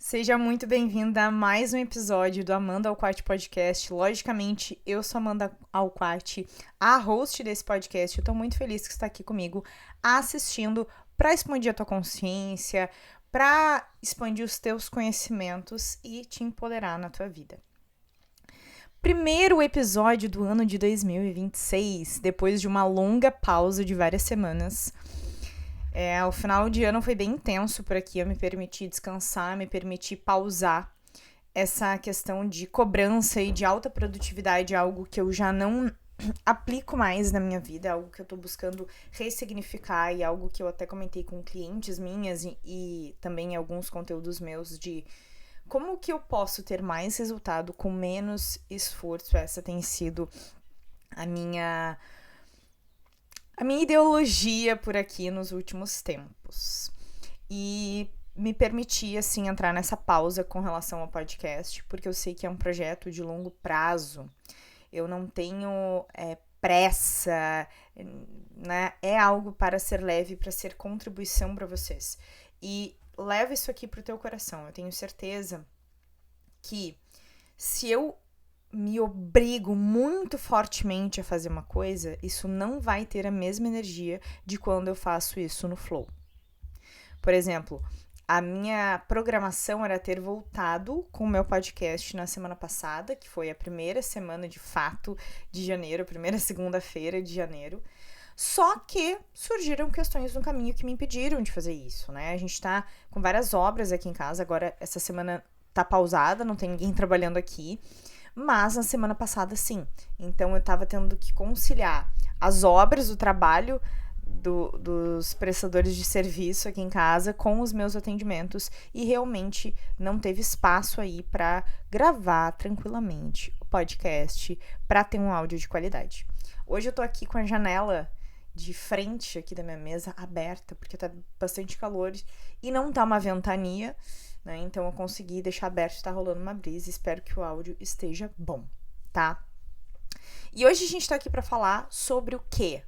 Seja muito bem-vinda a mais um episódio do Amanda Alquati Podcast. Logicamente, eu sou Amanda Alquati, a host desse podcast. Eu tô muito feliz que você está aqui comigo assistindo para expandir a tua consciência, para expandir os teus conhecimentos e te empoderar na tua vida. Primeiro episódio do ano de 2026, depois de uma longa pausa de várias semanas. O final de ano foi bem intenso por aqui, eu me permiti descansar, me permiti pausar essa questão de cobrança e de alta produtividade, algo que eu já não aplico mais na minha vida, algo que eu tô buscando ressignificar e algo que eu até comentei com clientes minhas e também alguns conteúdos meus de como que eu posso ter mais resultado com menos esforço. Essa tem sido a minha ideologia por aqui nos últimos tempos. E me permiti, assim, entrar nessa pausa com relação ao podcast, porque eu sei que é um projeto de longo prazo. Eu não tenho pressa, né? É algo para ser leve, para ser contribuição para vocês. E leva isso aqui pro teu coração. Eu tenho certeza que se eu me obrigo muito fortemente a fazer uma coisa, isso não vai ter a mesma energia de quando eu faço isso no flow. Por exemplo, a minha programação era ter voltado com o meu podcast na semana passada, que foi a primeira semana de fato de janeiro, a primeira segunda-feira de janeiro. Só que surgiram questões no caminho que me impediram de fazer isso, né? A gente tá com várias obras aqui em casa, agora essa semana tá pausada, não tem ninguém trabalhando aqui. Mas na semana passada, sim. Então, eu tava tendo que conciliar as obras, o trabalho dos prestadores de serviço aqui em casa com os meus atendimentos e realmente não teve espaço aí para gravar tranquilamente o podcast, para ter um áudio de qualidade. Hoje eu tô aqui com a janela de frente aqui da minha mesa aberta, porque tá bastante calor e não tá uma ventania, né? Então eu consegui deixar aberto, tá rolando uma brisa, espero que o áudio esteja bom, tá? E hoje a gente tá aqui pra falar sobre o quê?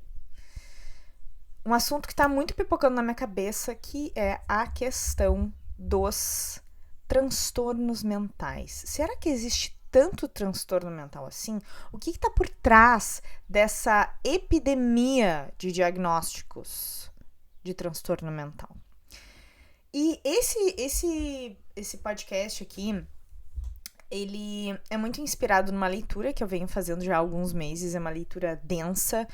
Um assunto que tá muito pipocando na minha cabeça, que é a questão dos transtornos mentais. Será que existe tanto transtorno mental assim? O que tá por trás dessa epidemia de diagnósticos de transtorno mental? E esse podcast aqui, ele é muito inspirado numa leitura que eu venho fazendo já há alguns meses, é uma leitura densa.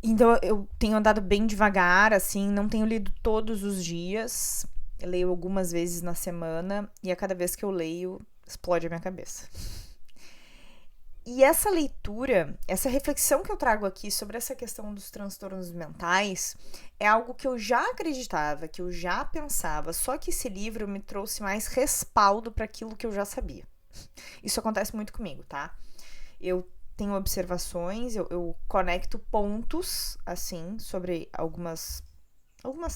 Então eu tenho andado bem devagar, assim, não tenho lido todos os dias. Eu leio algumas vezes na semana e a cada vez que eu leio, explode a minha cabeça. E essa leitura, essa reflexão que eu trago aqui sobre essa questão dos transtornos mentais é algo que eu já acreditava, que eu já pensava, só que esse livro me trouxe mais respaldo para aquilo que eu já sabia. Isso acontece muito comigo, tá? Eu tenho observações, eu conecto pontos, assim, sobre algumas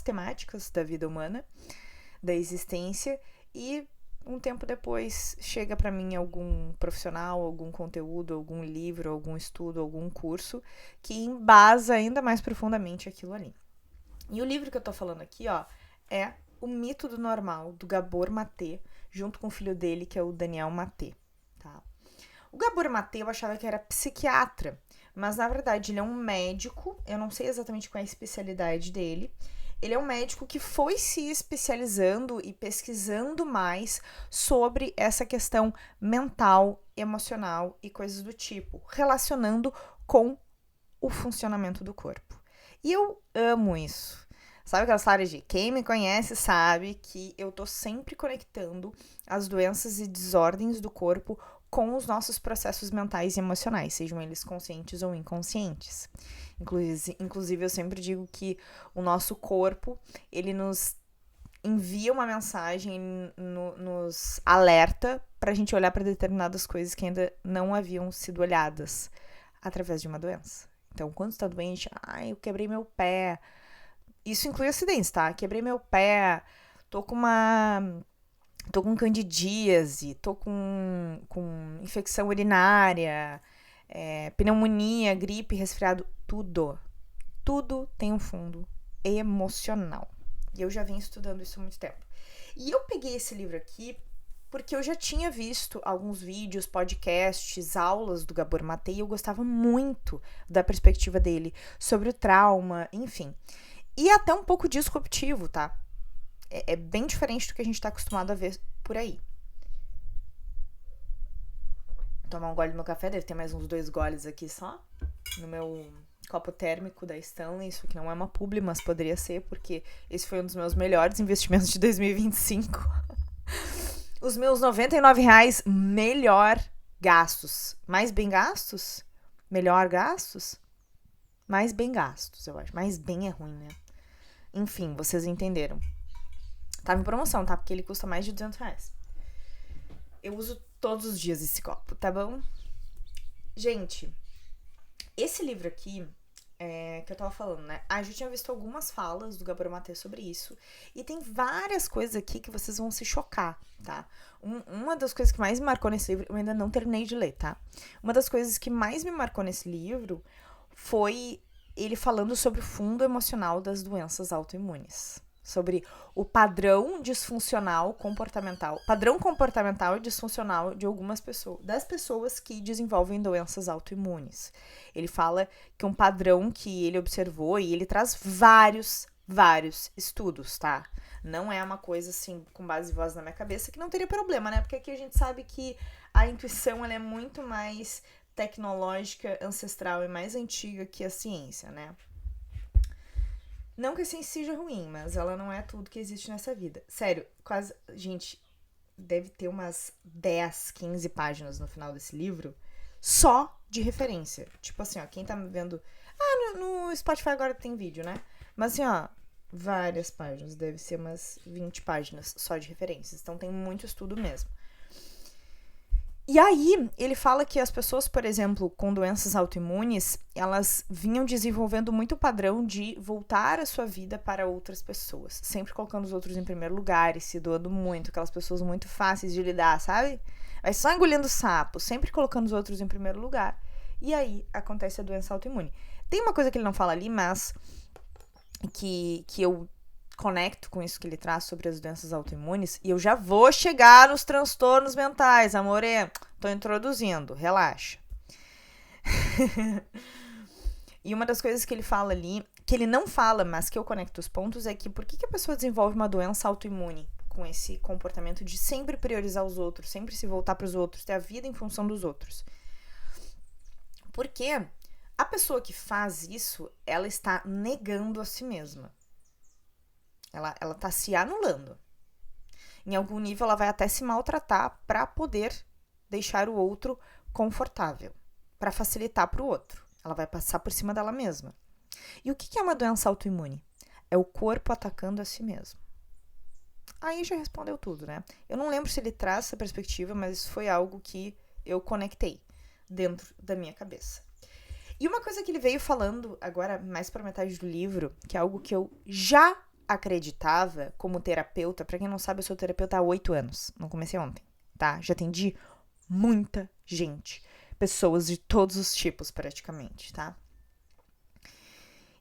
temáticas da vida humana, da existência, e um tempo depois chega para mim algum profissional, algum conteúdo, algum livro, algum estudo, algum curso que embasa ainda mais profundamente aquilo ali. E o livro que eu tô falando aqui, ó, é O Mito do Normal, do Gabor Maté, junto com o filho dele, que é o Daniel Maté, tá? O Gabor Maté eu achava que era psiquiatra, mas na verdade ele é um médico, eu não sei exatamente qual é a especialidade dele. Ele é um médico que foi se especializando e pesquisando mais sobre essa questão mental, emocional e coisas do tipo, relacionando com o funcionamento do corpo. E eu amo isso. Sabe aquela história de quem me conhece sabe que eu tô sempre conectando as doenças e desordens do corpo com os nossos processos mentais e emocionais, sejam eles conscientes ou inconscientes. Inclusive, eu sempre digo que o nosso corpo, ele nos envia uma mensagem, nos alerta pra gente olhar para determinadas coisas que ainda não haviam sido olhadas através de uma doença. Então, quando você tá doente, eu quebrei meu pé. Isso inclui acidentes, tá? Quebrei meu pé, tô com candidíase, tô com infecção urinária, pneumonia, gripe, resfriado, tudo. Tudo tem um fundo emocional. E eu já vim estudando isso há muito tempo. E eu peguei esse livro aqui porque eu já tinha visto alguns vídeos, podcasts, aulas do Gabor Maté e eu gostava muito da perspectiva dele sobre o trauma, enfim. E até um pouco disruptivo, tá? É bem diferente do que a gente tá acostumado a ver por aí. Vou tomar um gole do meu café, deve ter mais uns 2 goles aqui só, no meu copo térmico da Stanley. Isso aqui não é uma publi, mas poderia ser, porque esse foi um dos meus melhores investimentos de 2025. Os meus R$99 melhor gastos. Mais bem gastos? Melhor gastos? Mais bem gastos, eu acho. Mais bem é ruim, né? Enfim, vocês entenderam. Tava em promoção, tá? Porque ele custa mais de R$200. Eu uso todos os dias esse copo, tá bom? Gente, esse livro aqui, que eu tava falando, né? A gente tinha visto algumas falas do Gabor Maté sobre isso. E tem várias coisas aqui que vocês vão se chocar, tá? Uma das coisas que mais me marcou nesse livro, eu ainda não terminei de ler, tá? Uma das coisas que mais me marcou nesse livro foi ele falando sobre o fundo emocional das doenças autoimunes. Sobre o padrão disfuncional comportamental. Padrão comportamental e disfuncional de algumas pessoas, das pessoas que desenvolvem doenças autoimunes. Ele fala que um padrão que ele observou, e ele traz vários estudos, tá? Não é uma coisa assim, com base em voz na minha cabeça, que não teria problema, né? Porque aqui a gente sabe que a intuição ela é muito mais tecnológica, ancestral e mais antiga que a ciência, né? Não que a ciência seja ruim, mas ela não é tudo que existe nessa vida. Sério, quase... Gente, deve ter umas 10, 15 páginas no final desse livro só de referência. Tipo assim, ó, quem tá me vendo... no Spotify agora tem vídeo, né? Mas assim, ó, várias páginas. Deve ser umas 20 páginas só de referências. Então tem muito estudo mesmo. E aí, ele fala que as pessoas, por exemplo, com doenças autoimunes, elas vinham desenvolvendo muito padrão de voltar a sua vida para outras pessoas. Sempre colocando os outros em primeiro lugar e se doando muito. Aquelas pessoas muito fáceis de lidar, sabe? Vai só engolindo sapo, sempre colocando os outros em primeiro lugar. E aí, acontece a doença autoimune. Tem uma coisa que ele não fala ali, mas que eu conecto com isso que ele traz sobre as doenças autoimunes, e eu já vou chegar nos transtornos mentais, amore. Tô introduzindo, relaxa. E uma das coisas que ele fala ali, que ele não fala, mas que eu conecto os pontos, é que por que a pessoa desenvolve uma doença autoimune com esse comportamento de sempre priorizar os outros, sempre se voltar para os outros, ter a vida em função dos outros? Porque a pessoa que faz isso, ela está negando a si mesma. Ela tá se anulando. Em algum nível, ela vai até se maltratar para poder deixar o outro confortável, para facilitar para o outro. Ela vai passar por cima dela mesma. E o que é uma doença autoimune? É o corpo atacando a si mesmo. Aí já respondeu tudo, né? Eu não lembro se ele traz essa perspectiva, mas isso foi algo que eu conectei dentro da minha cabeça. E uma coisa que ele veio falando agora, mais para metade do livro, que é algo que eu já acreditava como terapeuta. Pra quem não sabe, eu sou terapeuta há 8 anos. Não comecei ontem, tá? Já atendi muita gente. Pessoas de todos os tipos, praticamente, tá?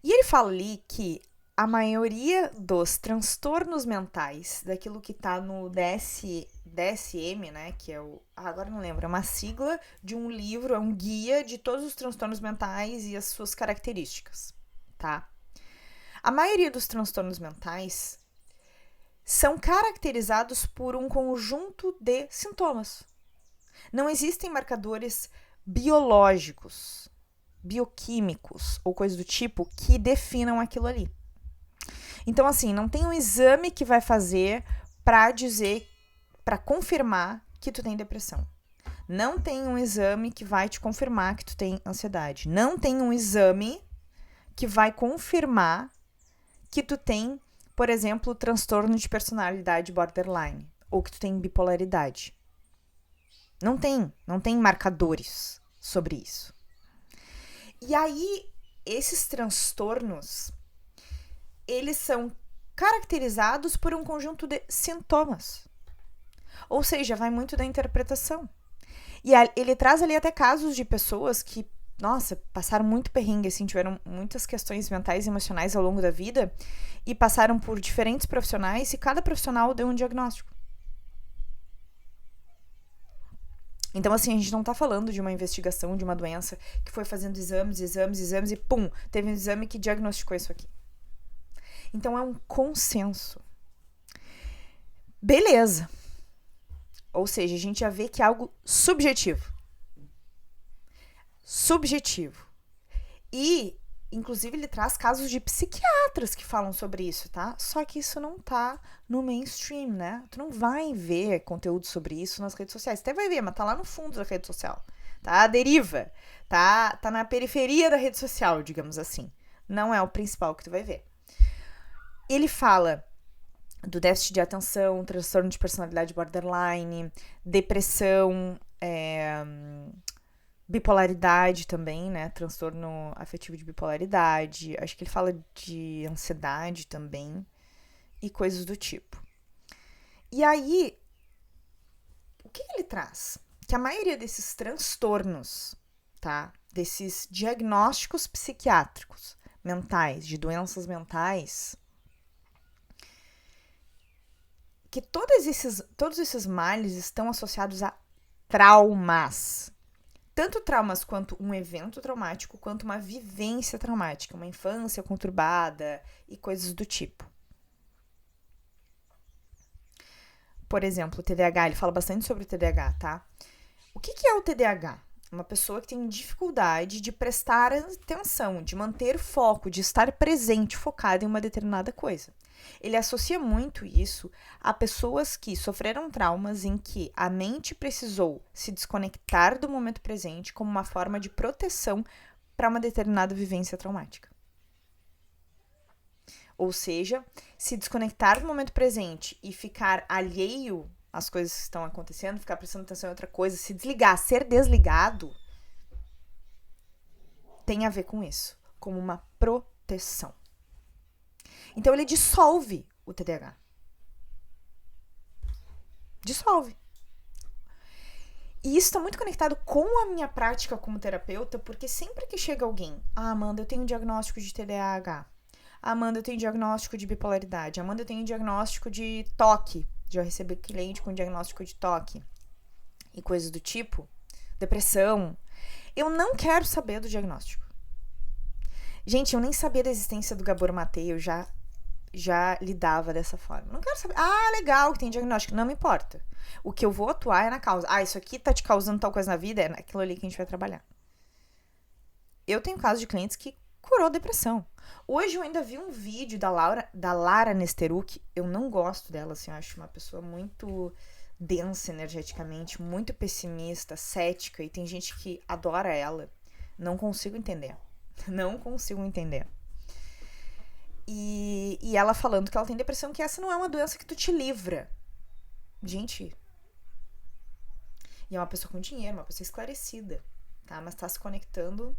E ele fala ali que a maioria dos transtornos mentais, daquilo que tá no DSM, né? Que é o... agora não lembro. É uma sigla de um livro, é um guia de todos os transtornos mentais e as suas características, tá? A maioria dos transtornos mentais são caracterizados por um conjunto de sintomas. Não existem marcadores biológicos, bioquímicos ou coisa do tipo que definam aquilo ali. Então, assim, não tem um exame que vai fazer para dizer, para confirmar que tu tem depressão. Não tem um exame que vai te confirmar que tu tem ansiedade. Não tem um exame que vai confirmar que tu tem, por exemplo, transtorno de personalidade borderline, ou que tu tem bipolaridade. Não tem marcadores sobre isso. E aí, esses transtornos, eles são caracterizados por um conjunto de sintomas. Ou seja, vai muito da interpretação. E ele traz ali até casos de pessoas que nossa, passaram muito perrengue, assim, tiveram muitas questões mentais e emocionais ao longo da vida e passaram por diferentes profissionais e cada profissional deu um diagnóstico. Então, assim, a gente não tá falando de uma investigação de uma doença que foi fazendo exames e pum, teve um exame que diagnosticou isso aqui. Então, é um consenso. Beleza. Ou seja, a gente já vê que é algo subjetivo. Subjetivo. E, inclusive, ele traz casos de psiquiatras que falam sobre isso, tá? Só que isso não tá no mainstream, né? Tu não vai ver conteúdo sobre isso nas redes sociais. Até vai ver, mas tá lá no fundo da rede social. Tá à deriva. Tá na periferia da rede social, digamos assim. Não é o principal que tu vai ver. Ele fala do déficit de atenção, transtorno de personalidade borderline, depressão, bipolaridade também, né? Transtorno afetivo de bipolaridade. Acho que ele fala de ansiedade também e coisas do tipo. E aí, o que ele traz? Que a maioria desses transtornos, tá? Desses diagnósticos psiquiátricos mentais, de doenças mentais, que todos esses males estão associados a traumas. Tanto traumas quanto um evento traumático, quanto uma vivência traumática, uma infância conturbada e coisas do tipo. Por exemplo, o TDAH, ele fala bastante sobre o TDAH, tá? O que é o TDAH? Uma pessoa que tem dificuldade de prestar atenção, de manter foco, de estar presente, focada em uma determinada coisa. Ele associa muito isso a pessoas que sofreram traumas em que a mente precisou se desconectar do momento presente como uma forma de proteção para uma determinada vivência traumática. Ou seja, se desconectar do momento presente e ficar alheio às coisas que estão acontecendo, ficar prestando atenção em outra coisa, se desligar, ser desligado, tem a ver com isso, como uma proteção. Então ele dissolve o TDAH. Dissolve. E isso está muito conectado com a minha prática como terapeuta, porque sempre que chega alguém, Amanda, eu tenho um diagnóstico de TDAH. Amanda, eu tenho diagnóstico de bipolaridade. Amanda, eu tenho diagnóstico de TOC. Já recebi cliente com diagnóstico de TOC. E coisas do tipo. Depressão. Eu não quero saber do diagnóstico. Gente, eu nem sabia da existência do Gabor Maté, eu já lidava dessa forma. Não quero saber. Legal que tem diagnóstico. Não me importa. O que eu vou atuar é na causa. Isso aqui tá te causando tal coisa na vida, é naquilo ali que a gente vai trabalhar. Eu tenho casos de clientes que curou depressão. Hoje eu ainda vi um vídeo da Lara Nesteruk. Eu não gosto dela, assim, eu acho uma pessoa muito densa energeticamente, muito pessimista, cética, e tem gente que adora ela. Não consigo entender. Não consigo entender. E ela falando que ela tem depressão, que essa não é uma doença que tu te livra. Gente. E é uma pessoa com dinheiro, uma pessoa esclarecida, tá? Mas tá se conectando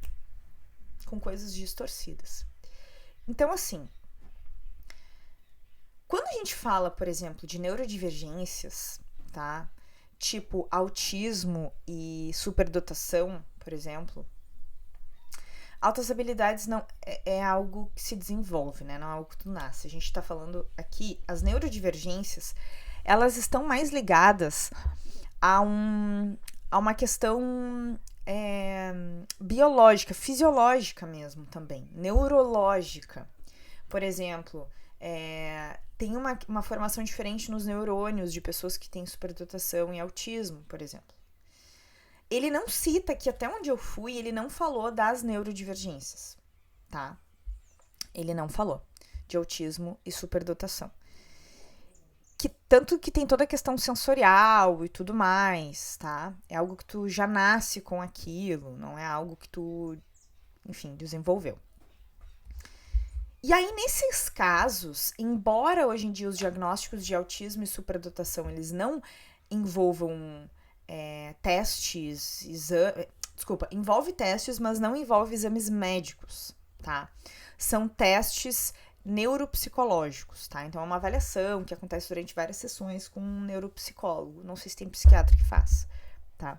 com coisas distorcidas. Então, assim, quando a gente fala, por exemplo, de neurodivergências, tá? Tipo autismo e superdotação, por exemplo, altas habilidades não é algo que se desenvolve, né? Não é algo que tu nasce. A gente tá falando aqui, as neurodivergências, elas estão mais ligadas a uma questão biológica, fisiológica mesmo também, neurológica. Por exemplo, tem uma formação diferente nos neurônios de pessoas que têm superdotação e autismo, por exemplo. Ele não cita que até onde eu fui, ele não falou das neurodivergências, tá? Ele não falou de autismo e superdotação. Tanto que tem toda a questão sensorial e tudo mais, tá? É algo que tu já nasce com aquilo, não é algo que tu, enfim, desenvolveu. E aí, nesses casos, embora hoje em dia os diagnósticos de autismo e superdotação, eles não envolvam testes, envolve testes, mas não envolve exames médicos, tá? São testes neuropsicológicos, tá? Então é uma avaliação que acontece durante várias sessões com um neuropsicólogo. Não sei se tem psiquiatra que faz, tá?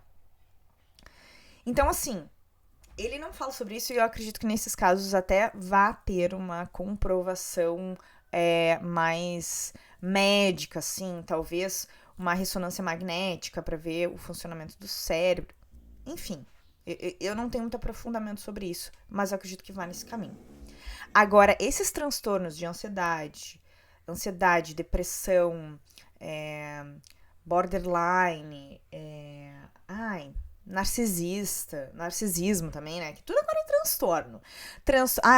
Então, assim, Ele não fala sobre isso e eu acredito que nesses casos até vá ter uma comprovação mais médica, assim, talvez uma ressonância magnética para ver o funcionamento do cérebro. Enfim, eu não tenho muito aprofundamento sobre isso, mas eu acredito que vá nesse caminho. Agora, esses transtornos de ansiedade, depressão, borderline, narcisismo também, né? Que tudo agora é transtorno.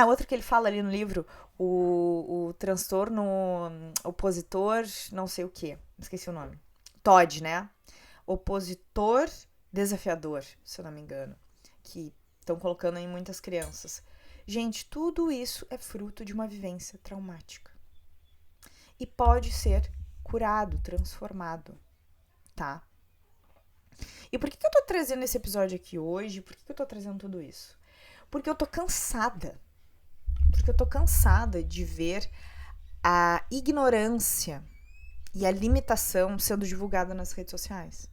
Outro que ele fala ali no livro, o transtorno opositor, não sei o que, esqueci o nome. TOD, né? Opositor desafiador, se eu não me engano, que estão colocando em muitas crianças. Gente, tudo isso é fruto de uma vivência traumática. E pode ser curado, transformado, tá? E por que eu tô trazendo esse episódio aqui hoje? Por que eu tô trazendo tudo isso? Porque eu tô cansada. Porque eu tô cansada de ver a ignorância e a limitação sendo divulgada nas redes sociais.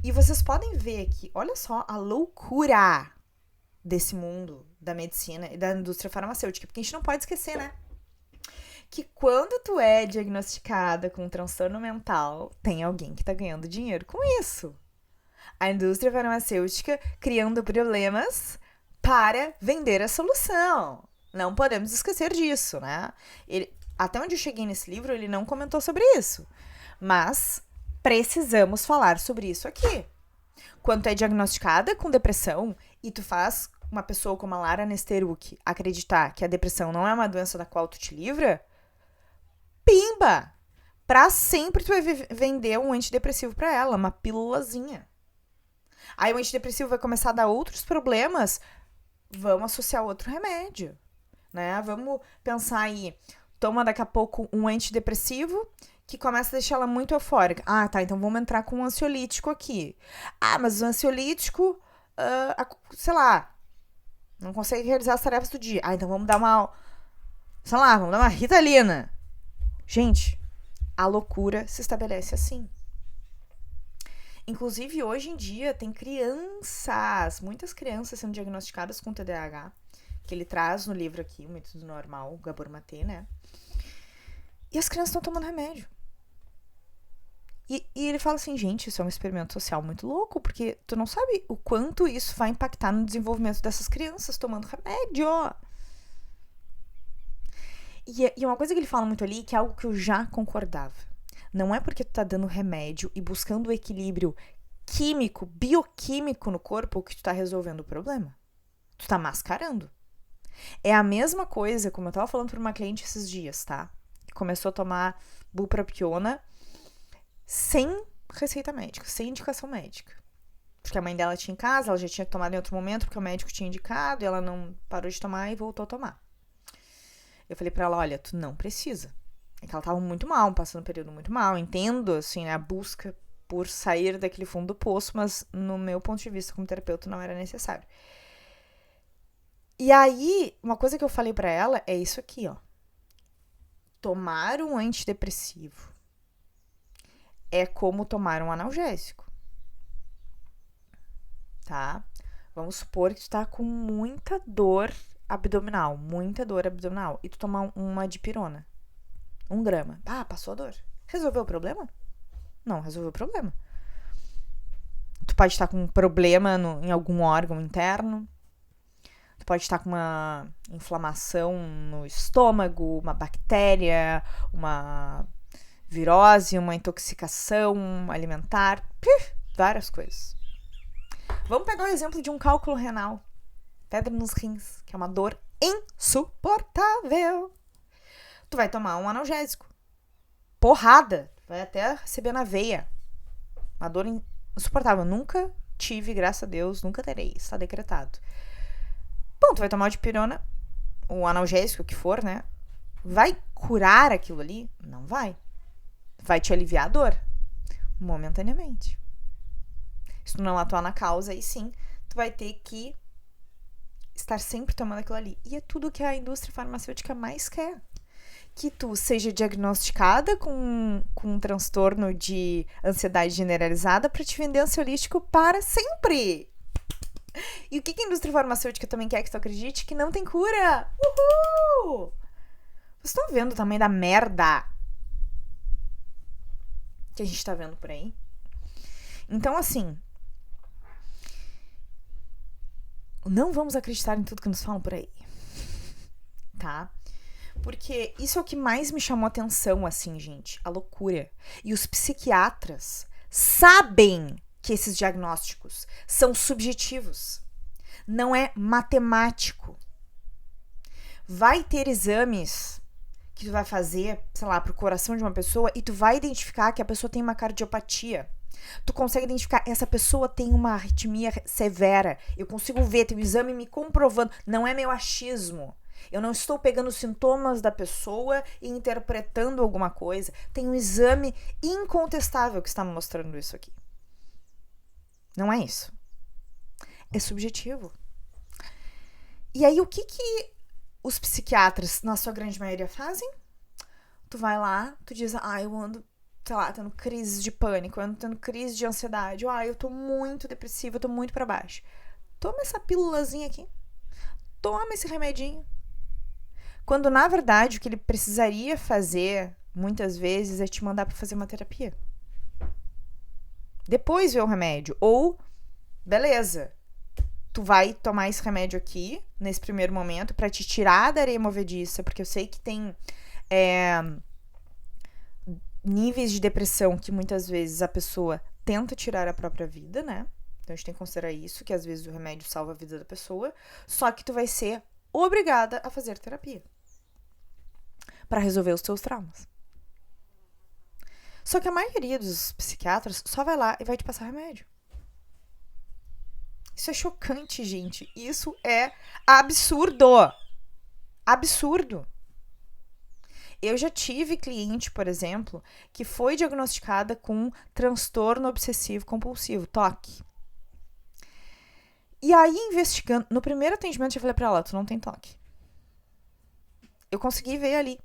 E vocês podem ver que, olha só a loucura desse mundo da medicina e da indústria farmacêutica, porque a gente não pode esquecer, né? Que quando tu é diagnosticada com um transtorno mental, tem alguém que tá ganhando dinheiro com isso. A indústria farmacêutica criando problemas para vender a solução. Não podemos esquecer disso, né? Até onde eu cheguei nesse livro, ele não comentou sobre isso. Mas precisamos falar sobre isso aqui. Quando tu é diagnosticada com depressão e tu faz uma pessoa como a Lara Nesteruk acreditar que a depressão não é uma doença da qual tu te livra, pimba! Pra sempre tu vai vender um antidepressivo pra ela, uma pílulazinha. Aí o antidepressivo vai começar a dar outros problemas, vamos associar outro remédio, né? Vamos pensar aí, toma daqui a pouco um antidepressivo que começa a deixar ela muito eufórica. Ah, tá, então vamos entrar com um ansiolítico aqui. Ah, mas o ansiolítico, sei lá, não consegue realizar as tarefas do dia. Ah, então vamos dar uma Ritalina. Gente, a loucura se estabelece assim. Inclusive, hoje em dia, tem muitas crianças sendo diagnosticadas com TDAH, que ele traz no livro aqui, o Método Normal, o Gabor Maté, né? E as crianças estão tomando remédio. E ele fala assim, gente, isso é um experimento social muito louco, porque tu não sabe o quanto isso vai impactar no desenvolvimento dessas crianças tomando remédio. E uma coisa que ele fala muito ali, que é algo que eu já concordava. Não é porque tu tá dando remédio e buscando o equilíbrio químico, bioquímico no corpo que tu tá resolvendo o problema. Tu tá mascarando. É a mesma coisa, como eu tava falando pra uma cliente esses dias, tá? Que começou a tomar bupropiona sem receita médica, sem indicação médica. Porque a mãe dela tinha em casa, ela já tinha tomado em outro momento, porque o médico tinha indicado, e ela não parou de tomar e voltou a tomar. Eu falei pra ela, olha, tu não precisa. É que ela tava muito mal, passando um período muito mal. Entendo, assim, né, a busca por sair daquele fundo do poço, mas no meu ponto de vista como terapeuta não era necessário. E aí, uma coisa que eu falei pra ela é isso aqui, ó. Tomar um antidepressivo é como tomar um analgésico. Tá? Vamos supor que tu tá com muita dor abdominal, e tu tomar uma dipirona. 1 grama. Ah, passou a dor. Resolveu o problema? Não, resolveu o problema. Tu pode estar com um problema em algum órgão interno. Tu pode estar com uma inflamação no estômago, uma bactéria, uma virose, uma intoxicação alimentar. Várias coisas. Vamos pegar o exemplo de um cálculo renal. Pedra nos rins, que é uma dor insuportável. Tu vai tomar um analgésico. Porrada. Vai até receber na veia. Uma dor insuportável. Nunca tive, graças a Deus, nunca terei. Está decretado. Bom, tu vai tomar o dipirona, o analgésico, o que for, né? Vai curar aquilo ali? Não vai. Vai te aliviar a dor. Momentaneamente. Se tu não atuar na causa, aí sim, tu vai ter que estar sempre tomando aquilo ali. E é tudo que a indústria farmacêutica mais quer. Que tu seja diagnosticada com um transtorno de ansiedade generalizada para te vender ansiolítico para sempre. E o que a indústria farmacêutica também quer que tu acredite? Que não tem cura. Uhul! Vocês estão vendo o tamanho da merda que a gente tá vendo por aí? Então, assim, não vamos acreditar em tudo que nos falam por aí, tá? Porque isso é o que mais me chamou a atenção, assim, gente, a loucura. E os psiquiatras sabem que esses diagnósticos são subjetivos, não é matemático. Vai ter exames que tu vai fazer, sei lá, pro coração de uma pessoa e tu vai identificar que a pessoa tem uma cardiopatia. Tu consegue identificar, essa pessoa tem uma arritmia severa. Eu consigo ver, tem um exame me comprovando. Não é meu achismo. Eu não estou pegando os sintomas da pessoa e interpretando alguma coisa. Tem um exame incontestável que está me mostrando isso aqui. Não é isso. É subjetivo. E aí, o que os psiquiatras, na sua grande maioria, fazem? Tu vai lá, tu diz, eu ando, sei lá, tendo crise de pânico, eu ando tendo crise de ansiedade, eu tô muito depressiva, eu tô muito pra baixo. Toma essa pílulazinha aqui. Toma esse remedinho. Quando, na verdade, o que ele precisaria fazer, muitas vezes, é te mandar pra fazer uma terapia. Depois ver o remédio. Ou, beleza, tu vai tomar esse remédio aqui, nesse primeiro momento, pra te tirar da areia movediça, porque eu sei que tem níveis de depressão que muitas vezes a pessoa tenta tirar a própria vida, né? Então a gente tem que considerar isso, que às vezes o remédio salva a vida da pessoa, só que tu vai ser obrigada a fazer terapia para resolver os teus traumas. Só que a maioria dos psiquiatras só vai lá e vai te passar remédio. Isso é chocante, gente. Isso é absurdo. Absurdo. Eu já tive cliente, por exemplo, que foi diagnosticada com transtorno obsessivo compulsivo, TOC. E aí, investigando, no primeiro atendimento eu falei pra ela, tu não tem TOC. Eu consegui ver ali.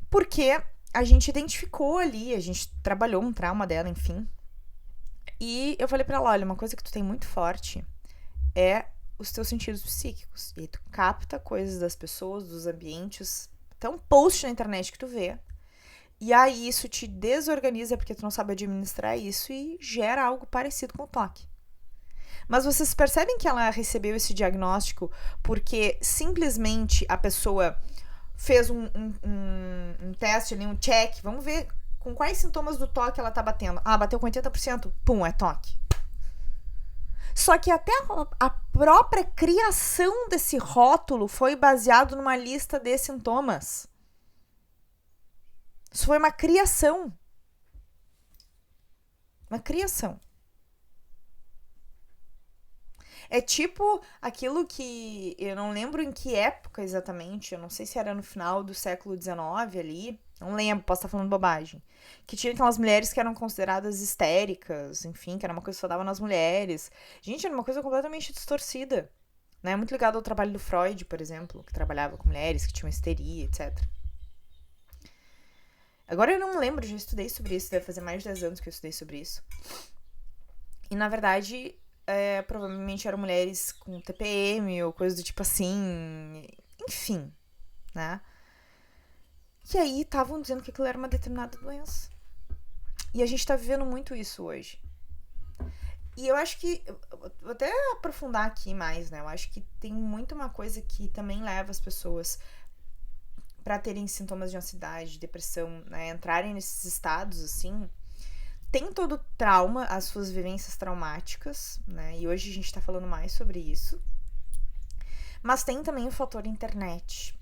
Porque a gente identificou ali, a gente trabalhou um trauma dela, enfim. E eu falei pra ela, olha, uma coisa que tu tem muito forte é os teus sentidos psíquicos. E aí tu capta coisas das pessoas, dos ambientes. Tem um post na internet que tu vê. E aí isso te desorganiza porque tu não sabe administrar isso e gera algo parecido com o TOC. Mas vocês percebem que ela recebeu esse diagnóstico porque simplesmente a pessoa fez um teste ali, um check. Vamos ver com quais sintomas do TOC ela tá batendo. Bateu com 80%. Pum, é TOC. Só que até a própria criação desse rótulo foi baseado numa lista de sintomas. Isso foi uma criação. Uma criação. É tipo aquilo que eu não lembro em que época exatamente, eu não sei se era no final do século XIX ali, não lembro, posso estar falando bobagem, que tinha aquelas mulheres que eram consideradas histéricas, enfim, que era uma coisa que só dava nas mulheres. Gente, era uma coisa completamente distorcida, né? Muito ligado ao trabalho do Freud, por exemplo, que trabalhava com mulheres que tinham histeria, etc. Agora eu não lembro, já estudei sobre isso, deve fazer mais de 10 anos que eu estudei sobre isso. E na verdade, provavelmente eram mulheres com TPM ou coisa do tipo assim, enfim, né? E aí estavam dizendo que aquilo era uma determinada doença. E a gente tá vivendo muito isso hoje. E eu acho que, vou até aprofundar aqui mais, né? Eu acho que tem muito uma coisa que também leva as pessoas para terem sintomas de ansiedade, de depressão, né? Entrarem nesses estados, assim. Tem todo o trauma, as suas vivências traumáticas, né? E hoje a gente tá falando mais sobre isso. Mas tem também o fator internet.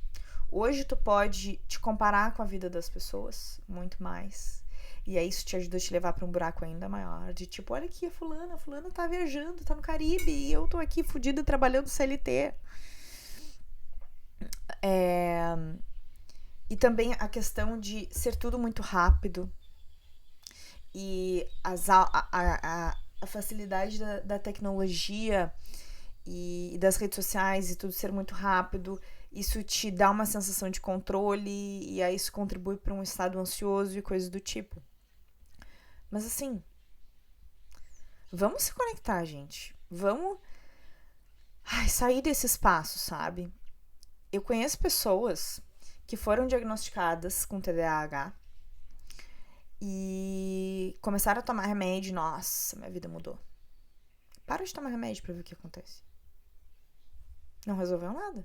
Hoje tu pode te comparar com a vida das pessoas, muito mais. E aí isso te ajuda a te levar pra um buraco ainda maior. De tipo, olha aqui a fulana tá viajando, tá no Caribe, e eu tô aqui fodida trabalhando CLT. E também a questão de ser tudo muito rápido. E a facilidade da tecnologia e das redes sociais e tudo ser muito rápido, isso te dá uma sensação de controle e aí isso contribui para um estado ansioso e coisas do tipo. Mas assim, Vamos se conectar, gente. Vamos sair desse espaço, sabe? Eu conheço pessoas que foram diagnosticadas com TDAH e começaram a tomar remédio. Nossa, minha vida mudou. Para de tomar remédio pra ver o que acontece. Não resolveu nada.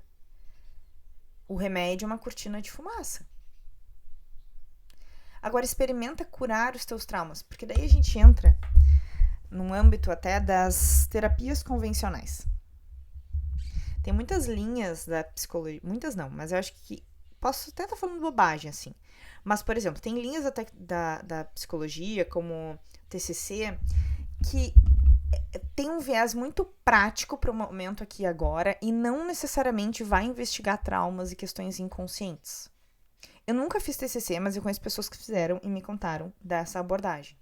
O remédio é uma cortina de fumaça. Agora experimenta curar os teus traumas, porque daí a gente entra num âmbito até das terapias convencionais. Tem muitas linhas da psicologia, muitas não, mas eu acho que posso até estar falando bobagem, assim. Mas, por exemplo, tem linhas até da psicologia, como TCC, que tem um viés muito prático para o momento aqui e agora e não necessariamente vai investigar traumas e questões inconscientes. Eu nunca fiz TCC, mas eu conheço pessoas que fizeram e me contaram dessa abordagem,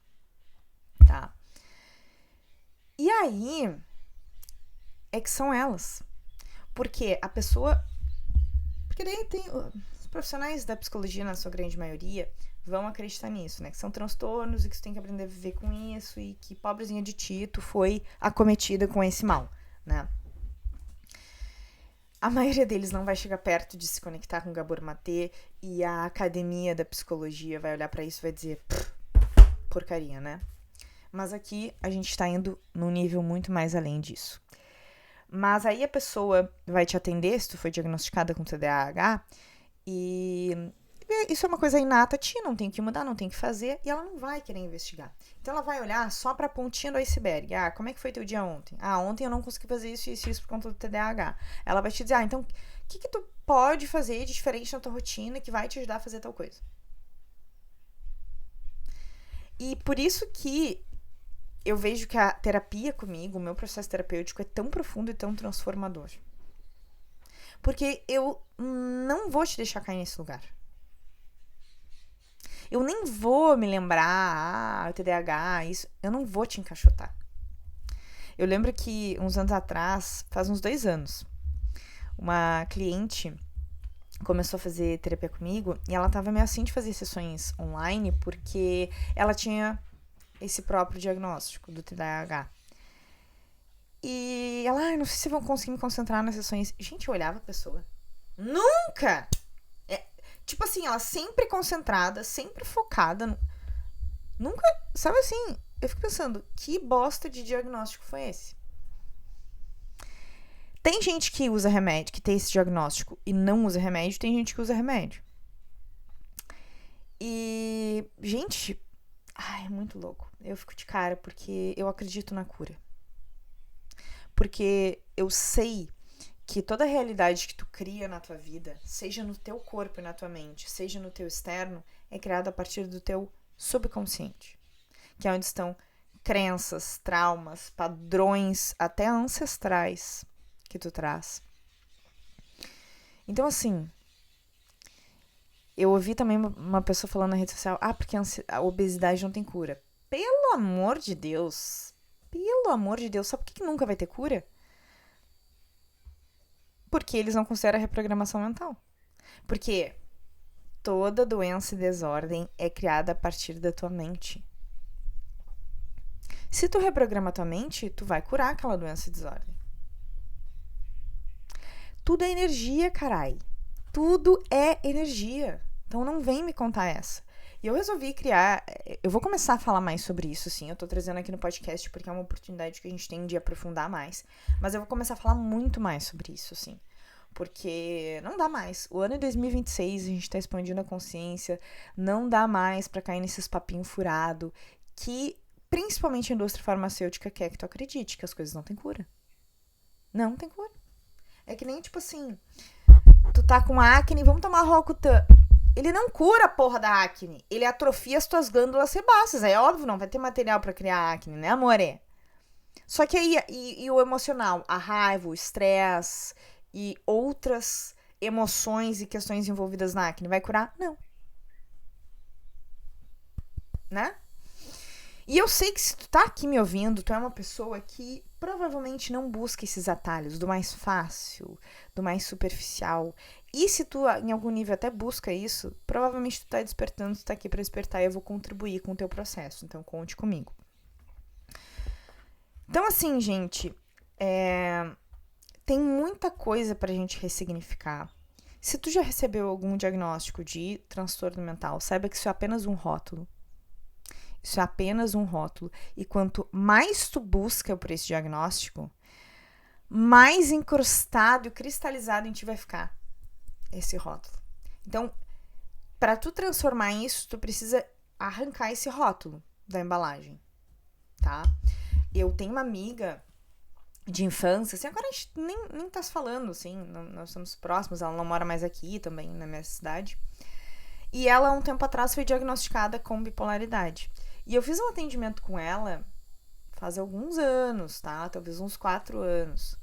tá? E aí, é que são elas. Porque a pessoa... Porque daí tem... Os profissionais da psicologia, na sua grande maioria, vão acreditar nisso, né? Que são transtornos e que você tem que aprender a viver com isso e que pobrezinha de Tito foi acometida com esse mal, né? A maioria deles não vai chegar perto de se conectar com Gabor Maté e a academia da psicologia vai olhar pra isso e vai dizer porcaria, né? Mas aqui a gente tá indo num nível muito mais além disso. Mas aí a pessoa vai te atender se tu foi diagnosticada com TDAH e isso é uma coisa inata a ti, não tem que mudar, não tem que fazer, e ela não vai querer investigar. Então ela vai olhar só pra pontinha do iceberg. Ah, como é que foi teu dia ontem? Ah, ontem eu não consegui fazer isso por conta do TDAH. Ela vai te dizer, então, o que tu pode fazer de diferente na tua rotina que vai te ajudar a fazer tal coisa? E por isso que eu vejo que a terapia comigo, o meu processo terapêutico é tão profundo e tão transformador. Porque eu não vou te deixar cair nesse lugar. Eu nem vou me lembrar, o TDAH, isso. Eu não vou te encaixotar. Eu lembro que uns anos atrás, faz uns 2 anos, uma cliente começou a fazer terapia comigo e ela tava meio assim de fazer sessões online porque ela tinha esse próprio diagnóstico do TDAH. E ela, não sei se vão conseguir me concentrar nas sessões. Gente, eu olhava a pessoa. Nunca! Tipo assim, ela sempre concentrada, sempre focada. Nunca, sabe assim, eu fico pensando, que bosta de diagnóstico foi esse? Tem gente que usa remédio, que tem esse diagnóstico e não usa remédio, tem gente que usa remédio. E, gente, é muito louco. Eu fico de cara porque eu acredito na cura. Porque eu sei que toda a realidade que tu cria na tua vida, seja no teu corpo e na tua mente, seja no teu externo, é criada a partir do teu subconsciente, que é onde estão crenças, traumas, padrões, até ancestrais que tu traz. Então, assim, eu ouvi também uma pessoa falando na rede social, porque a obesidade não tem cura. Pelo amor de Deus, sabe por que nunca vai ter cura? Porque eles não consideram a reprogramação mental. Porque toda doença e desordem é criada a partir da tua mente. Se tu reprograma tua mente, tu vai curar aquela doença e desordem. Tudo é energia, carai. Tudo é energia. Então não vem me contar essa. E eu resolvi criar... Eu vou começar a falar mais sobre isso, sim. Eu tô trazendo aqui no podcast porque é uma oportunidade que a gente tem de aprofundar mais. Mas eu vou começar a falar muito mais sobre isso, sim. Porque não dá mais. O ano é 2026, a gente tá expandindo a consciência. Não dá mais pra cair nesses papinhos furados que, principalmente a indústria farmacêutica, quer que tu acredite que as coisas não têm cura. Não tem cura. É que nem, tipo assim... Tu tá com acne, vamos tomar Roacutan. Ele não cura a porra da acne. Ele atrofia as tuas glândulas sebáceas. É óbvio, não vai ter material pra criar acne, né, amore? Só que aí, e o emocional, a raiva, o estresse e outras emoções e questões envolvidas na acne, vai curar? Não. Né? E eu sei que se tu tá aqui me ouvindo, tu é uma pessoa que provavelmente não busca esses atalhos do mais fácil, do mais superficial. E se tu, em algum nível, até busca isso, provavelmente tu tá despertando, tu tá aqui pra despertar e eu vou contribuir com o teu processo. Então, conte comigo. Então, assim, gente, tem muita coisa pra gente ressignificar. Se tu já recebeu algum diagnóstico de transtorno mental, saiba que isso é apenas um rótulo. Isso é apenas um rótulo. E quanto mais tu busca por esse diagnóstico, mais encrustado e cristalizado em ti vai ficar esse rótulo. Então, para tu transformar isso, tu precisa arrancar esse rótulo da embalagem, tá? Eu tenho uma amiga de infância, assim, agora a gente nem tá se falando, assim, nós somos próximos, ela não mora mais aqui também, na minha cidade. E ela, um tempo atrás, foi diagnosticada com bipolaridade. E eu fiz um atendimento com ela faz alguns anos, tá? Talvez uns 4 anos.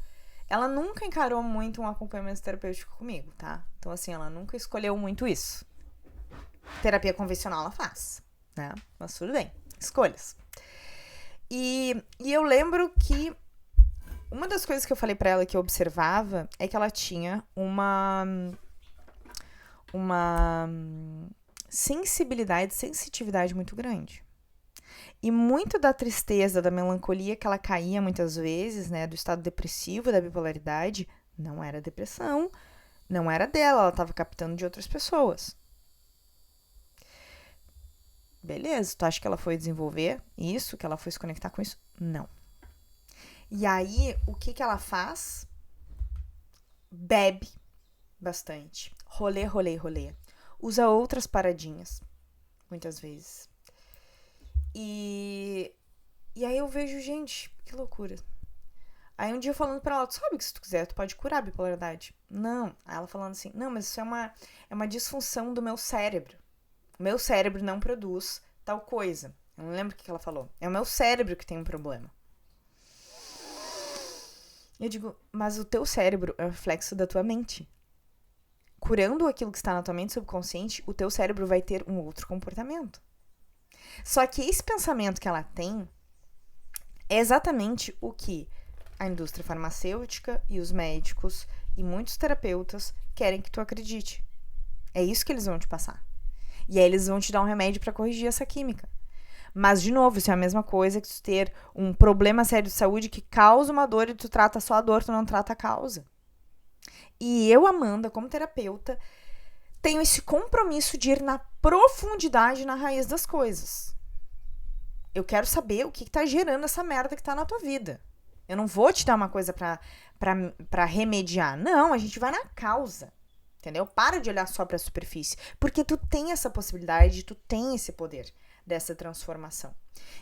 Ela nunca encarou muito um acompanhamento terapêutico comigo, tá? Então, assim, ela nunca escolheu muito isso. Terapia convencional ela faz, né? Mas tudo bem, escolhas. E eu lembro que uma das coisas que eu falei pra ela que eu observava é que ela tinha uma sensitividade muito grande. E muito da tristeza, da melancolia que ela caía muitas vezes, né, do estado depressivo, da bipolaridade, não era depressão, não era dela, ela estava captando de outras pessoas. Beleza, tu acha que ela foi desenvolver isso, que ela foi se conectar com isso? Não. E aí, o que ela faz? Bebe bastante. Rolê. Usa outras paradinhas, muitas vezes. E aí eu vejo, gente, que loucura. Aí um dia eu falando pra ela, tu sabe que se tu quiser, tu pode curar a bipolaridade? Não. Aí ela falando assim, não, mas isso é uma disfunção do meu cérebro. O meu cérebro não produz tal coisa. Eu não lembro o que ela falou. É o meu cérebro que tem um problema. Eu digo, mas o teu cérebro é o reflexo da tua mente. Curando aquilo que está na tua mente subconsciente, o teu cérebro vai ter um outro comportamento. Só que esse pensamento que ela tem é exatamente o que a indústria farmacêutica e os médicos e muitos terapeutas querem que tu acredite. É isso que eles vão te passar. E aí eles vão te dar um remédio para corrigir essa química. Mas, de novo, isso é a mesma coisa que tu ter um problema sério de saúde que causa uma dor e tu trata só a dor, tu não trata a causa. E eu, Amanda, como terapeuta, tenho esse compromisso de ir na profundidade, na raiz das coisas. Eu quero saber o que tá gerando essa merda que tá na tua vida. Eu não vou te dar uma coisa pra remediar. Não, a gente vai na causa. Entendeu? Para de olhar só pra superfície. Porque tu tem essa possibilidade, tu tem esse poder dessa transformação.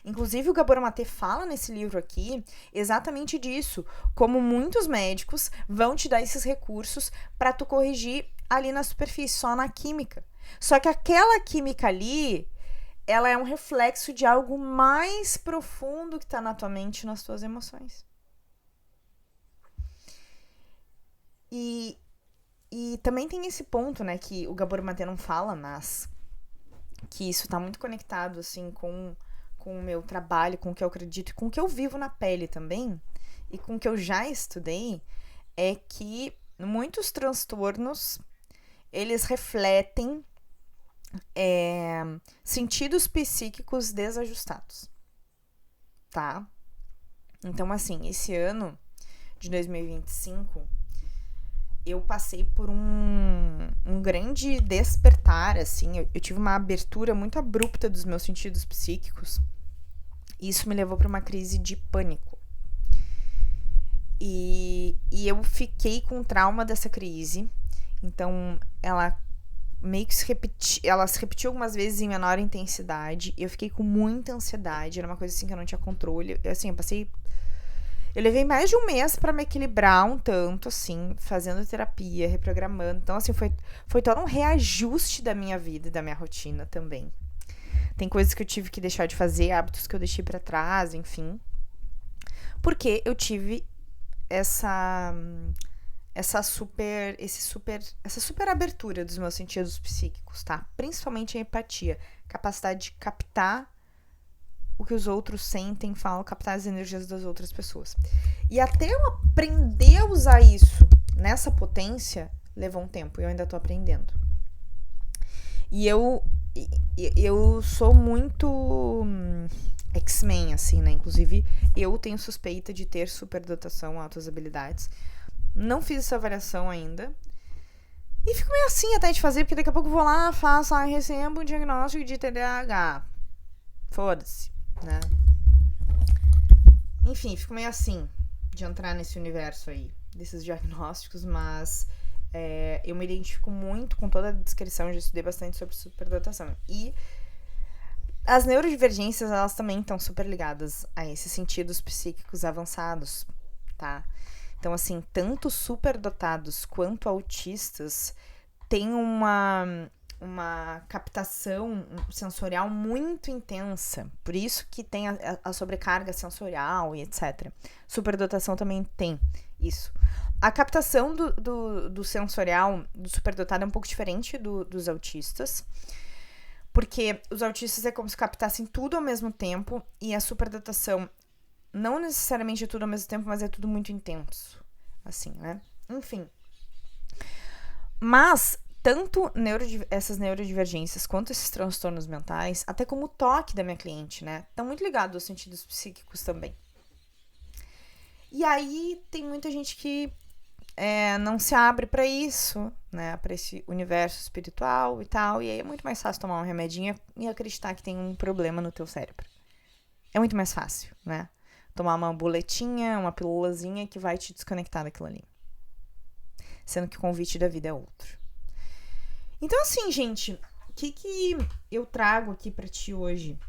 Inclusive, o Gabor Maté fala nesse livro aqui exatamente disso. Como muitos médicos vão te dar esses recursos pra tu corrigir ali na superfície, só na química. Só que aquela química ali, ela é um reflexo de algo mais profundo que tá na tua mente e nas tuas emoções. E também tem esse ponto, né, que o Gabor Maté não fala, mas que isso tá muito conectado, assim, com o meu trabalho, com o que eu acredito e com o que eu vivo na pele também, e com o que eu já estudei, é que muitos transtornos, eles refletem sentidos psíquicos desajustados, tá? Então, assim, esse ano de 2025, eu passei por um grande despertar, assim, eu tive uma abertura muito abrupta dos meus sentidos psíquicos, e isso me levou para uma crise de pânico. E eu fiquei com trauma dessa crise, então ela meio que se repetiu algumas vezes em menor intensidade, e eu fiquei com muita ansiedade, era uma coisa assim que eu não tinha controle, assim, eu levei mais de um mês pra me equilibrar um tanto, assim, fazendo terapia, reprogramando. Então, assim, foi todo um reajuste da minha vida e da minha rotina também. Tem coisas que eu tive que deixar de fazer, hábitos que eu deixei pra trás, enfim. Porque eu tive essa super abertura dos meus sentidos psíquicos, tá? Principalmente a empatia, capacidade de captar o que os outros sentem, falam, captar as energias das outras pessoas. E até eu aprender a usar isso nessa potência, levou um tempo, e eu ainda tô aprendendo. E eu sou muito... X-Men, assim, né? Inclusive, eu tenho suspeita de ter superdotação, altas habilidades. Não fiz essa avaliação ainda. E fico meio assim até de fazer, porque daqui a pouco eu vou lá, faço, recebo um diagnóstico de TDAH. Foda-se, né? Enfim, fico meio assim de entrar nesse universo aí, desses diagnósticos, mas eu me identifico muito com toda a descrição, já estudei bastante sobre superdotação. E as neurodivergências, elas também estão super ligadas a esses sentidos psíquicos avançados, tá? Então, assim, tanto superdotados quanto autistas têm uma captação sensorial muito intensa. Por isso que tem a sobrecarga sensorial e etc. Superdotação também tem isso. A captação do sensorial do superdotado é um pouco diferente dos autistas. Porque os autistas é como se captassem tudo ao mesmo tempo. E a superdotação não necessariamente é tudo ao mesmo tempo, mas é tudo muito intenso. Assim, né? Enfim. Mas tanto essas neurodivergências quanto esses transtornos mentais, até como o toque da minha cliente, né? Estão muito ligados aos sentidos psíquicos também. E aí tem muita gente que não se abre para isso, né? Para esse universo espiritual e tal. E aí é muito mais fácil tomar um remedinho e acreditar que tem um problema no teu cérebro. É muito mais fácil, né? Tomar uma boletinha, uma pílulazinha que vai te desconectar daquilo ali. Sendo que o convite da vida é outro. Então, assim, gente, o que eu trago aqui pra ti hoje?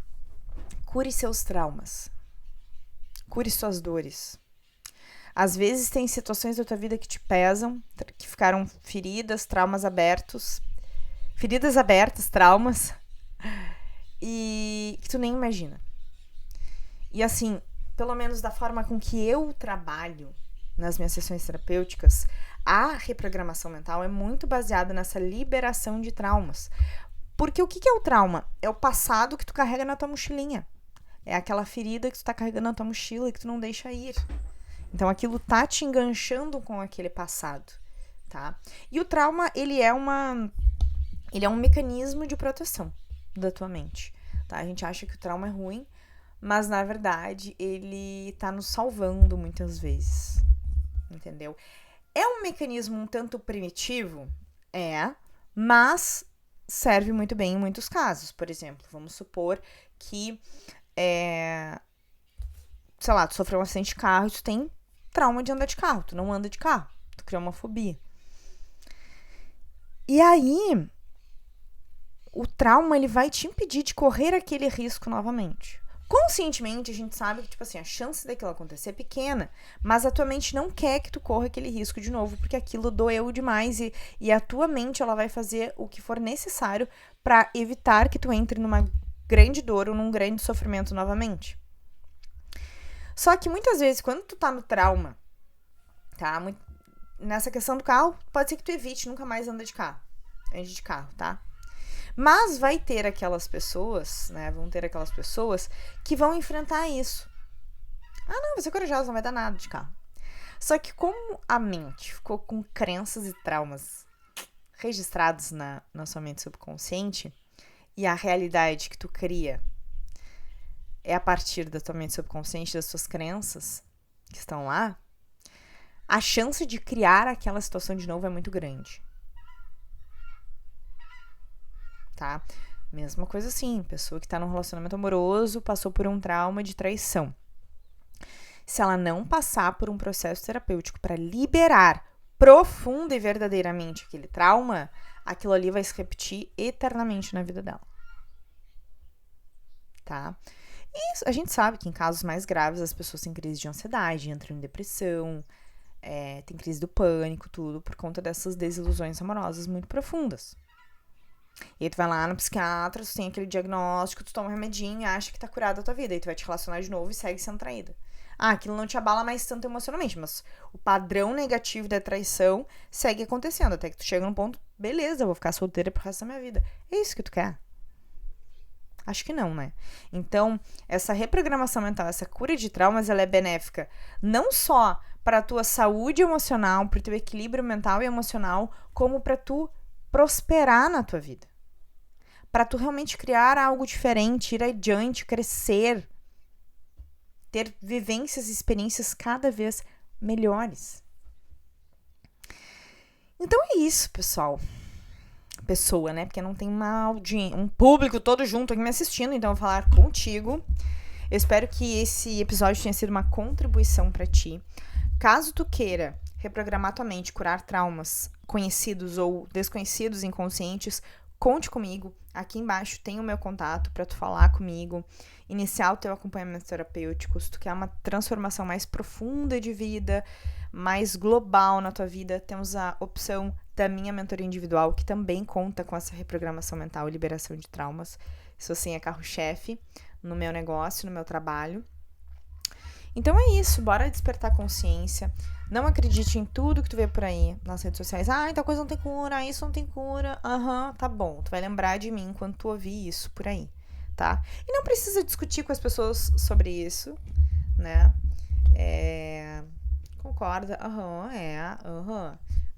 Cure seus traumas. Cure suas dores. Às vezes tem situações da tua vida que te pesam, que ficaram feridas, traumas abertos. Feridas abertas, traumas. E que tu nem imagina. E assim, pelo menos da forma com que eu trabalho nas minhas sessões terapêuticas, a reprogramação mental é muito baseada nessa liberação de traumas. Porque o que é o trauma? É o passado que tu carrega na tua mochilinha. É aquela ferida que tu tá carregando na tua mochila e que tu não deixa ir. Então aquilo tá te enganchando com aquele passado, tá? E o trauma, ele é um mecanismo de proteção da tua mente, tá? A gente acha que o trauma é ruim, mas na verdade ele tá nos salvando muitas vezes, entendeu? É um mecanismo um tanto primitivo? Mas serve muito bem em muitos casos. Por exemplo, vamos supor que, sei lá, tu sofreu um acidente de carro e tu tem trauma de andar de carro, tu não anda de carro, tu criou uma fobia. E aí, o trauma, ele vai te impedir de correr aquele risco novamente. Conscientemente, a gente sabe que, tipo assim, a chance daquilo acontecer é pequena, mas a tua mente não quer que tu corra aquele risco de novo, porque aquilo doeu demais e a tua mente, ela vai fazer o que for necessário para evitar que tu entre numa grande dor ou num grande sofrimento novamente. Só que muitas vezes, quando tu tá no trauma, tá? Nessa questão do carro, pode ser que tu evite nunca mais ande de carro, tá? Mas vai ter aquelas pessoas, né? Vão ter aquelas pessoas que vão enfrentar isso. Ah, não, você é corajosa, não vai dar nada de carro. Só que como a mente ficou com crenças e traumas registrados na sua mente subconsciente, e a realidade que tu cria é a partir da tua mente subconsciente, das suas crenças que estão lá, a chance de criar aquela situação de novo é muito grande. Tá? Mesma coisa assim, pessoa que tá num relacionamento amoroso, passou por um trauma de traição. Se ela não passar por um processo terapêutico para liberar profunda e verdadeiramente aquele trauma, aquilo ali vai se repetir eternamente na vida dela. Tá? E a gente sabe que em casos mais graves as pessoas têm crise de ansiedade, entram em depressão, tem crise do pânico, tudo por conta dessas desilusões amorosas muito profundas. E aí tu vai lá no psiquiatra, tu tem aquele diagnóstico, tu toma um remedinho e acha que tá curada a tua vida. Aí tu vai te relacionar de novo e segue sendo traída. Ah, aquilo não te abala mais tanto emocionalmente, mas o padrão negativo da traição segue acontecendo. Até que tu chega num ponto, beleza, eu vou ficar solteira pro resto da minha vida. É isso que tu quer? Acho que não, né? Então, essa reprogramação mental, essa cura de traumas, ela é benéfica não só para a tua saúde emocional, para o teu equilíbrio mental e emocional, como para tu prosperar na tua vida. Para tu realmente criar algo diferente, ir adiante, crescer, ter vivências e experiências cada vez melhores. Então é isso, pessoal. Pessoa, né? Porque não tem um público todo junto aqui me assistindo, então eu vou falar contigo. Eu espero que esse episódio tenha sido uma contribuição para ti. Caso tu queira reprogramar tua mente, curar traumas conhecidos ou desconhecidos, inconscientes, conte comigo. Aqui embaixo tem o meu contato para tu falar comigo, iniciar o teu acompanhamento terapêutico. Se tu quer uma transformação mais profunda de vida, mais global na tua vida, temos a opção da minha mentoria individual, que também conta com essa reprogramação mental e liberação de traumas. Isso assim é carro-chefe no meu negócio, no meu trabalho. Então é isso, bora despertar consciência. Não acredite em tudo que tu vê por aí nas redes sociais. Tal coisa não tem cura, isso não tem cura. Tá bom. Tu vai lembrar de mim quando tu ouvir isso por aí, tá? E não precisa discutir com as pessoas sobre isso, né? Concorda?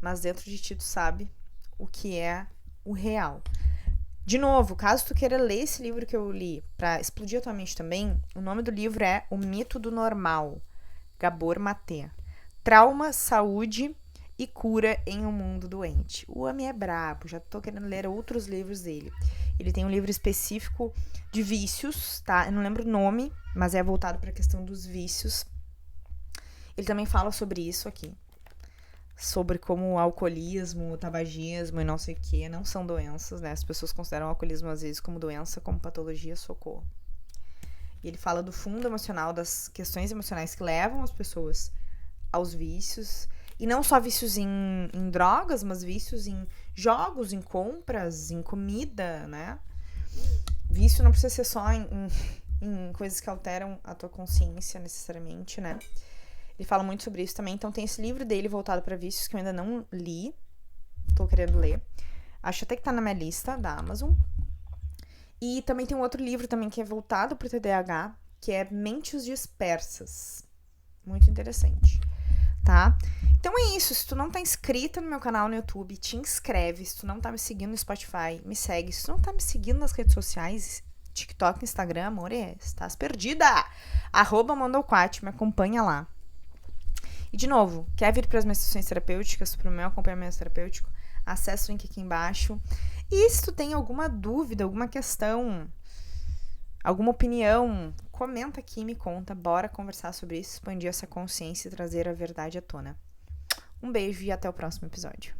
Mas dentro de ti tu sabe o que é o real. De novo, caso tu queira ler esse livro que eu li pra explodir a tua mente também, o nome do livro é O Mito do Normal, Gabor Maté. Trauma, saúde e cura em um mundo doente. O homem é brabo, já tô querendo ler outros livros dele. Ele tem um livro específico de vícios, tá? Eu não lembro o nome, mas é voltado para a questão dos vícios. Ele também fala sobre isso aqui. Sobre como o alcoolismo, o tabagismo e não sei o que não são doenças, né? As pessoas consideram o alcoolismo às vezes como doença, como patologia, socorro. E ele fala do fundo emocional, das questões emocionais que levam as pessoas aos vícios. E não só vícios em drogas, mas vícios em jogos, em compras, em comida, né? Vício não precisa ser só em coisas que alteram a tua consciência necessariamente, né? Ele fala muito sobre isso também. Então tem esse livro dele voltado para vícios que eu ainda não li. Tô querendo ler. Acho até que tá na minha lista da Amazon. E também tem um outro livro também que é voltado pro TDAH, que é Mentes Dispersas. Muito interessante, tá? Então é isso. Se tu não tá inscrita no meu canal no YouTube, te inscreve. Se tu não tá me seguindo no Spotify, me segue. Se tu não tá me seguindo nas redes sociais, TikTok, Instagram, amor, estás perdida! @Mondolquat, me acompanha lá. E, de novo, quer vir para as minhas sessões terapêuticas, para o meu acompanhamento terapêutico? Acesse o link aqui embaixo. E se tu tem alguma dúvida, alguma questão, alguma opinião, comenta aqui e me conta. Bora conversar sobre isso, expandir essa consciência e trazer a verdade à tona. Um beijo e até o próximo episódio.